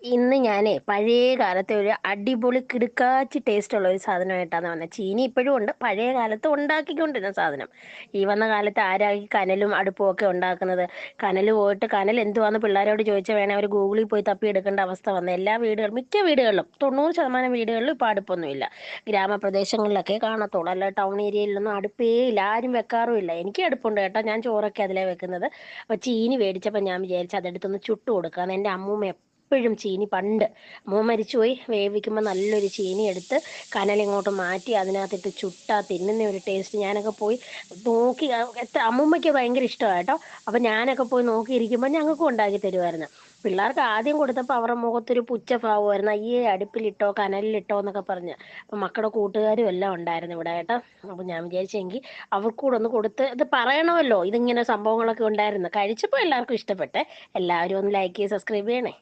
ഇന്ന് ഞാനേ പഴയ കാലത്തെ ഒരു അടിപൊളി കിടുക്കാച്ചി ടേസ്റ്റുള്ള ഒരു സാധനമായിട്ടാണ് വന്നത്. ചീനി ഇപ്പോഴും ഉണ്ട്, പഴയ കാലത്ത് ഉണ്ടാക്കിക്കൊണ്ടിരുന്ന സാധനം. ഈ വന്ന കാലത്ത് ആരാ ഈ കനലും അടുപ്പും ഒക്കെ ഉണ്ടാക്കുന്നത്? കനൽ പോയിട്ട് കനൽ എന്തുവാന്ന് പിള്ളേരോട് ചോദിച്ചാൽ വേണേൽ അവർ ഗൂഗിളിൽ പോയി തപ്പി എടുക്കേണ്ട അവസ്ഥ വന്നു. എല്ലാ വീടുകളും, മിക്ക വീടുകളിലും 90% വീടുകളിലും ഇപ്പോൾ അടുപ്പൊന്നുമില്ല. ഗ്രാമപ്രദേശങ്ങളിലൊക്കെ കാണത്തുള്ളൂ, അല്ല ടൗൺ ഏരിയയിലൊന്നും അടുപ്പേ ഇല്ല, ആരും വെക്കാറുമില്ല. എനിക്ക് അടുപ്പുണ്ട് കേട്ടോ, ഞാൻ ചോറൊക്കെ അതിലേ വെക്കുന്നത്. അപ്പോൾ ചീനി മേടിച്ചപ്പോൾ ഞാൻ വിചാരിച്ചു അതെടുത്തൊന്ന് ചുട്ടു കൊടുക്കാമെന്ന്. എൻ്റെ അമ്മൂമ്മ എപ്പോഴും ചീനി പണ്ട് മോൻ മരിച്ചുപോയി വേവിക്കുമ്പോൾ നല്ലൊരു ചീനി എടുത്ത് കനലിങ്ങോട്ട് മാറ്റി അതിനകത്തിട്ട് ചുട്ടാ തിന്നുന്ന ഒരു ടേസ്റ്റ്. ഞാനൊക്കെ പോയി നോക്കി എത്ര അമ്മൂമ്മയ്ക്ക് ഭയങ്കര ഇഷ്ടമാണ് കേട്ടോ. അപ്പം ഞാനൊക്കെ പോയി നോക്കിയിരിക്കുമ്പോൾ ഞങ്ങൾക്കും ഉണ്ടാക്കി തരുമായിരുന്നു. പിള്ളേർക്ക് ആദ്യം കൊടുത്തപ്പോൾ അവരുടെ മുഖത്തൊരു പുച്ഛഭാവമായിരുന്നു, അയ്യേ അടുപ്പിലിട്ടോ കനലിലിട്ടോ എന്നൊക്കെ പറഞ്ഞ്. അപ്പം മക്കളുടെ കൂട്ടുകാരും എല്ലാം ഉണ്ടായിരുന്നു ഇവിടെ കേട്ടോ. അപ്പം ഞാൻ വിചാരിച്ചെങ്കിൽ അവർക്കൂടെ ഒന്ന് കൊടുത്ത് ഇത് പറയണമല്ലോ, ഇതിങ്ങനെ സംഭവങ്ങളൊക്കെ ഉണ്ടായിരുന്നു. കഴിച്ചപ്പോൾ എല്ലാവർക്കും ഇഷ്ടപ്പെട്ടെ. എല്ലാവരും ഒന്ന് ലൈക്ക് ചെയ്ത് സബ്സ്ക്രൈബ് ചെയ്യണേ.